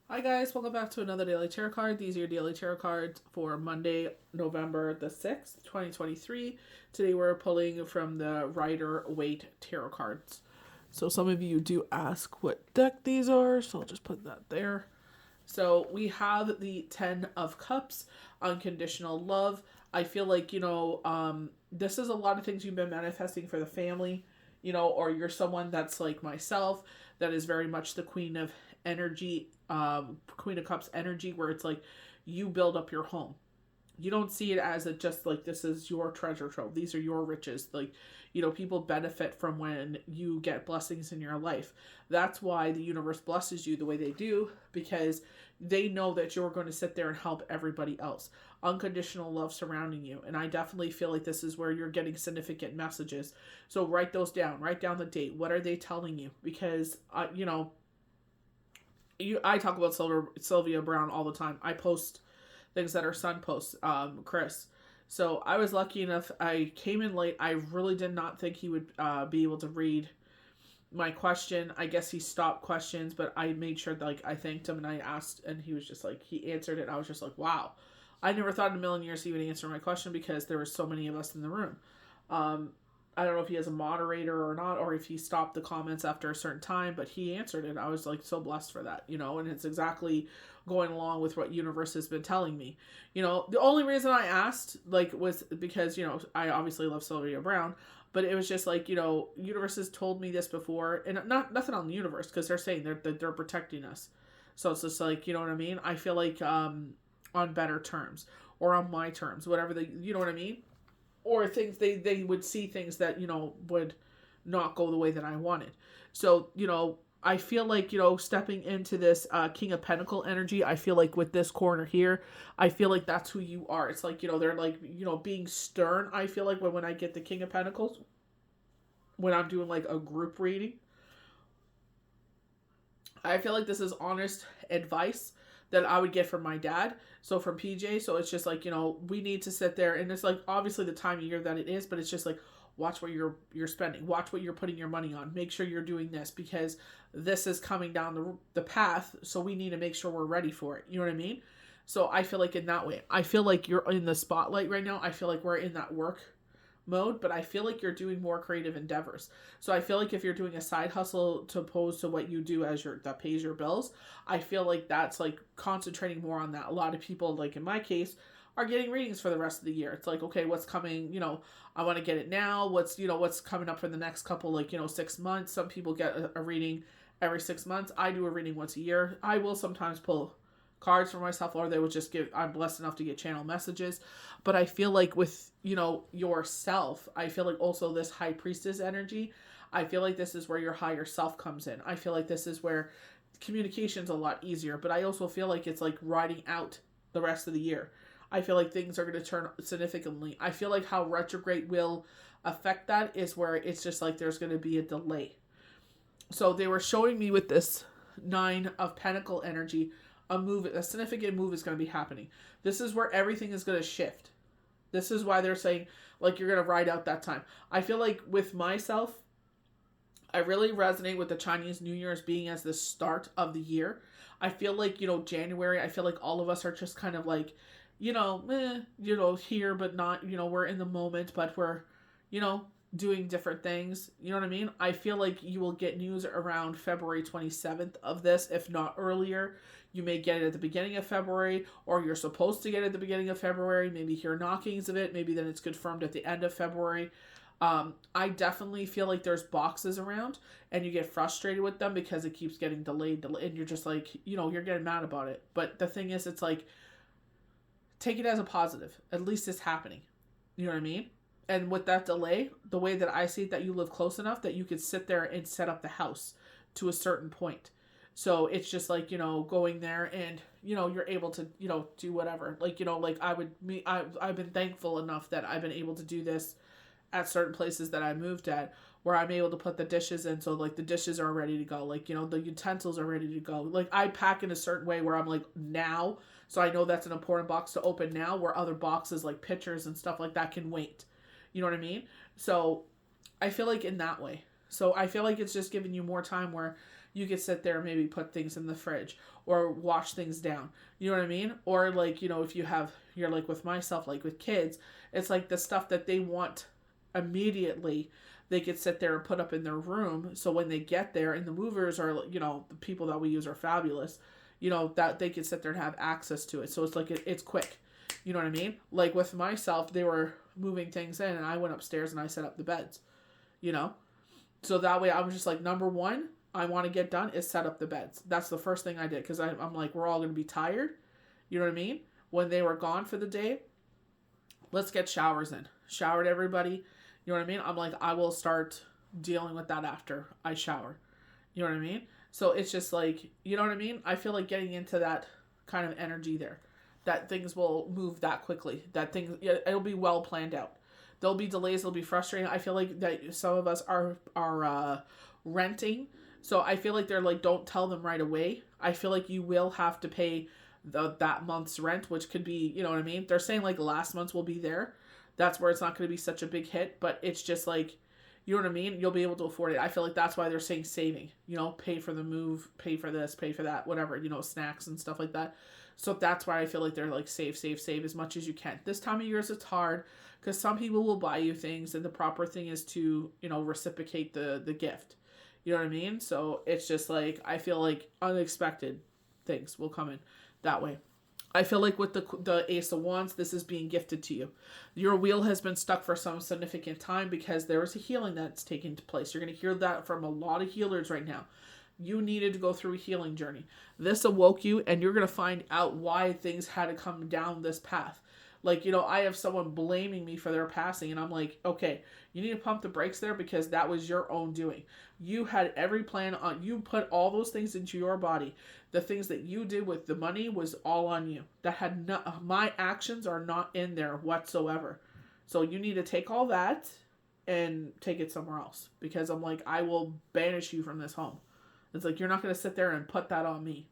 Hi guys, welcome back to another daily tarot card. These are your daily tarot cards for Monday, November the 6th, 2023. Today we're pulling from the Rider-Waite tarot cards. So some of you do ask what deck these are, so I'll just put that there. So we have the 10 of Cups, unconditional love. I feel like, this is a lot of things you've been manifesting for the family, or you're someone that's like myself, that is very much the Queen of Energy, Queen of Cups energy, where it's like you build up your home. You don't see it as just like this is your treasure trove. These are your riches. Like, people benefit from when you get blessings in your life. That's why the universe blesses you the way they do, because they know that you're going to sit there and help everybody else. Unconditional love surrounding you. And I definitely feel like this is where you're getting significant messages. So write those down. Write down the date. What are they telling you? Because, I talk about Sylvia Brown all the time. I post things that her son posts, Chris. So I was lucky enough. I came in late. I really did not think he would be able to read my question. I guess he stopped questions, but I made sure that, like, I thanked him and I asked, and he was just like, he answered it. I was just like, wow. I never thought in a million years he would answer my question because there were so many of us in the room. Um, I don't know if he has a moderator or not, or if he stopped the comments after a certain time, but he answered it. I was like so blessed for that, and it's exactly going along with what universe has been telling me. The only reason I asked was because, I obviously love Sylvia Brown, but it was just like, universe has told me this before, and not nothing on the universe, because they're saying they're protecting us. So it's just like, you know what I mean? I feel like on better terms or on my terms, whatever you know what I mean? Or things they would see things that would not go the way that I wanted. So I feel like stepping into this King of Pentacle energy. I feel like with this corner here, I feel like that's who you are. It's like they're like being stern. I feel like when I get the King of Pentacles, when I'm doing like a group reading, I feel like this is honest advice that I would get from my dad. So from PJ. So it's just like, we need to sit there, and it's like obviously the time of year that it is, but it's just like watch what you're spending. Watch what you're putting your money on. Make sure you're doing this because this is coming down the path. So we need to make sure we're ready for it. You know what I mean? So I feel like in that way. I feel like you're in the spotlight right now. I feel like we're in that work mode, but I feel like you're doing more creative endeavors. So I feel like if you're doing a side hustle to oppose to what you do as that pays your bills, I feel like that's like concentrating more on that. A lot of people, like in my case, are getting readings for the rest of the year. It's like, okay, what's coming, I want to get it now. What's coming up for the next couple, 6 months. Some people get a reading every 6 months. I do a reading once a year. I will sometimes pull cards for myself, or they would just I'm blessed enough to get channel messages. But I feel like with yourself, I feel like also this high priestess energy, I feel like this is where your higher self comes in. I feel like this is where communication's a lot easier, but I also feel like it's like riding out the rest of the year. I feel like things are going to turn significantly. I feel like how retrograde will affect that is where it's just like there's going to be a delay. So they were showing me with this 9 of Pentacle energy, a significant move is going to be happening. This is where everything is going to shift. This is why they're saying like you're going to ride out that time. I feel like with myself, I really resonate with the Chinese New Year's being as the start of the year. I feel like, January, I feel like all of us are just kind of like, here, but not, we're in the moment, but we're, you know, doing different things. You know what I mean? I feel like you will get news around February 27th of this, if not earlier. You may get it at the beginning of February, or you're supposed to get it at the beginning of February. Maybe hear knockings of it. Maybe then it's confirmed at the end of February. I definitely feel like there's boxes around and you get frustrated with them because it keeps getting delayed, and you're just like, you're getting mad about it. But the thing is, it's like, take it as a positive. At least it's happening. You know what I mean? And with that delay, the way that I see it, that you live close enough that you could sit there and set up the house to a certain point. So it's just like, going there and, you're able to, do whatever. Like, like I've been thankful enough that I've been able to do this at certain places that I moved at, where I'm able to put the dishes in. So like the dishes are ready to go. Like, the utensils are ready to go. Like I pack in a certain way where I'm like now. So I know that's an important box to open now, where other boxes like pictures and stuff like that can wait. You know what I mean? So I feel like in that way. So I feel like it's just giving you more time where, you could sit there and maybe put things in the fridge or wash things down. You know what I mean? Or like, you know, if you're like with myself, like with kids, it's like the stuff that they want immediately, they could sit there and put up in their room. So when they get there, and the movers are, you know, the people that we use are fabulous, you know, that they could sit there and have access to it. So it's like, it's quick. You know what I mean? Like with myself, they were moving things in and I went upstairs and I set up the beds, you know? So that way I was just like, number one, I want to get done is set up the beds. That's the first thing I did. Cause I'm like, we're all going to be tired. You know what I mean? When they were gone for the day, let's get showers in. Showered everybody. You know what I mean? I'm like, I will start dealing with that after I shower. You know what I mean? So it's just like, you know what I mean? I feel like getting into that kind of energy there, that things will move that quickly, that things, it'll be well planned out. There'll be delays. It'll be frustrating. I feel like that some of us are renting. So I feel like they're like, don't tell them right away. I feel like you will have to pay that month's rent, which could be, you know what I mean? They're saying like last month's will be there. That's where it's not going to be such a big hit, but it's just like, you know what I mean? You'll be able to afford it. I feel like that's why they're saying saving, you know, pay for the move, pay for this, pay for that, whatever, you know, snacks and stuff like that. So that's why I feel like they're like, save as much as you can. This time of year it's hard because some people will buy you things and the proper thing is to, you know, reciprocate the gift. You know what I mean? So it's just like, I feel like unexpected things will come in that way. I feel like with the Ace of Wands, this is being gifted to you. Your wheel has been stuck for some significant time because there is a healing that's taking place. You're going to hear that from a lot of healers right now. You needed to go through a healing journey. This awoke you, and you're going to find out why things had to come down this path. Like, you know, I have someone blaming me for their passing, and I'm like, okay, you need to pump the brakes there because that was your own doing. You had every plan on, you put all those things into your body. The things that you did with the money was all on you. That had not, my actions are not in there whatsoever. So you need to take all that and take it somewhere else because I'm like, I will banish you from this home. It's like, you're not going to sit there and put that on me.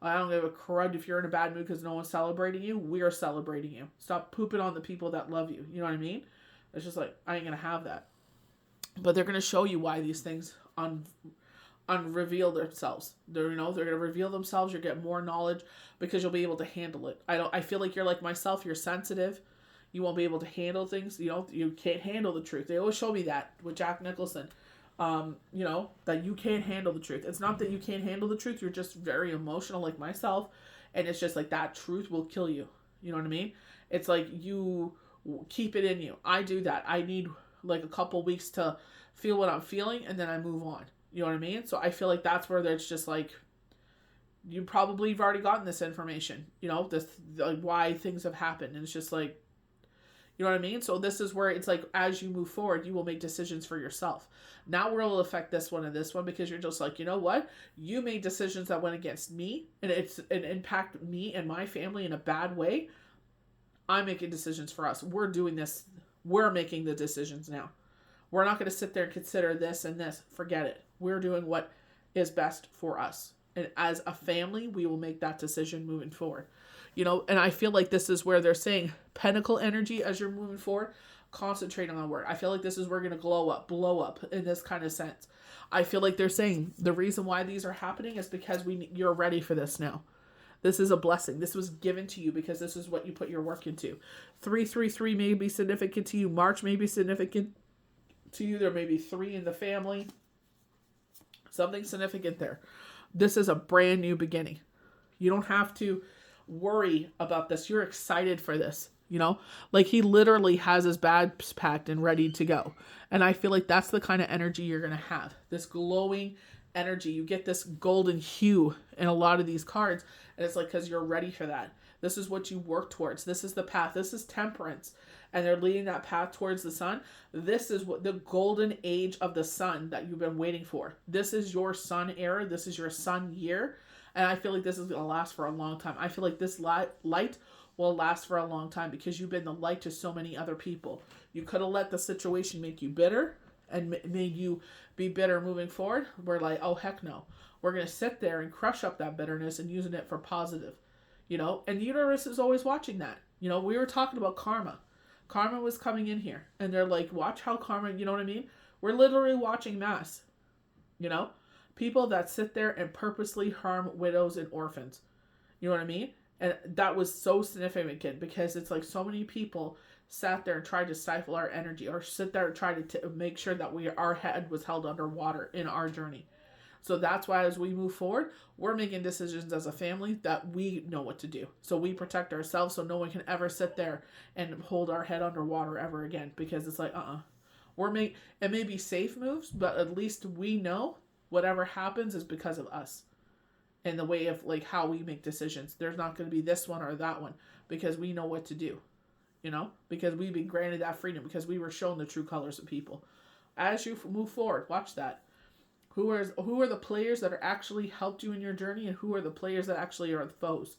I don't give a crud if you're in a bad mood because no one's celebrating you. We're celebrating you. Stop pooping on the people that love you. You know what I mean? It's just like, I ain't going to have that. But they're going to show you why these things unreveal themselves. They're going to reveal themselves. You'll get more knowledge because you'll be able to handle it. I feel like you're like myself. You're sensitive. You won't be able to handle things. You can't handle the truth. They always show me that with Jack Nicholson. You know, that you can't handle the truth. It's not that you can't handle the truth. You're just very emotional like myself. And it's just like that truth will kill you. You know what I mean? It's like you keep it in you. I do that. I need like a couple weeks to feel what I'm feeling and then I move on. You know what I mean? So I feel like that's where there's just like, you probably have already gotten this information, you know, this like why things have happened. And it's just like, you know what I mean? So this is where it's like, as you move forward, you will make decisions for yourself. Now where it'll affect this one and this one because you're just like, you know what? You made decisions that went against me and it impact me and my family in a bad way. I'm making decisions for us. We're doing this. We're making the decisions now. We're not going to sit there and consider this and this. Forget it. We're doing what is best for us. And as a family, we will make that decision moving forward. You know, and I feel like this is where they're saying pentacle energy as you're moving forward, concentrating on work. I feel like this is where we're going to blow up in this kind of sense. I feel like they're saying the reason why these are happening is because you're ready for this now. This is a blessing. This was given to you because this is what you put your work into. 333 may be significant to you. March may be significant to you. There may be 3 in the family. Something significant there. This is a brand new beginning. You don't have to worry about this. You're excited for this, you know, like he literally has his bags packed and ready to go. And I feel like that's the kind of energy you're going to have, this glowing energy. You get this golden hue in a lot of these cards. And it's like, because you're ready for that. This is what you work towards. This is the path. This is temperance. And they're leading that path towards the sun. This is what the golden age of the sun that you've been waiting for. This is your sun era. This is your sun year. And I feel like this is going to last for a long time. I feel like this light will last for a long time because you've been the light to so many other people. You could have let the situation make you bitter and made you be bitter moving forward. We're like, oh, heck no. We're going to sit there and crush up that bitterness and using it for positive, you know. And the universe is always watching that. You know, we were talking about karma. Karma was coming in here. And they're like, watch how karma, you know what I mean? We're literally watching mass, you know. People that sit there and purposely harm widows and orphans. You know what I mean? And that was so significant because it's like so many people sat there and tried to stifle our energy, or sit there and tried to make sure that our head was held underwater in our journey. So that's why as we move forward, we're making decisions as a family that we know what to do. So we protect ourselves so no one can ever sit there and hold our head underwater ever again, because it's like, it may be safe moves, but at least we know whatever happens is because of us. And the way of like how we make decisions. There's not going to be this one or that one, because we know what to do. Because we've been granted that freedom, because we were shown the true colors of people. As you move forward, watch that. Who are the players that are actually helped you in your journey, and who are the players that actually are the foes?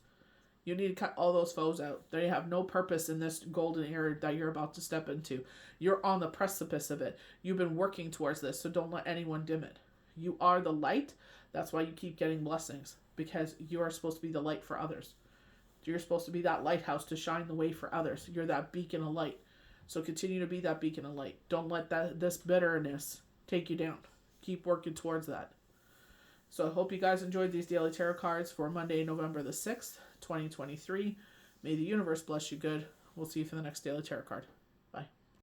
You need to cut all those foes out. They have no purpose in this golden era that you're about to step into. You're on the precipice of it. You've been working towards this, so don't let anyone dim it. You are the light. That's why you keep getting blessings, because you are supposed to be the light for others. You're supposed to be that lighthouse to shine the way for others. You're that beacon of light. So continue to be that beacon of light. Don't let this bitterness take you down. Keep working towards that. So I hope you guys enjoyed these daily tarot cards for Monday, November the 6th, 2023. May the universe bless you good. We'll see you for the next daily tarot card.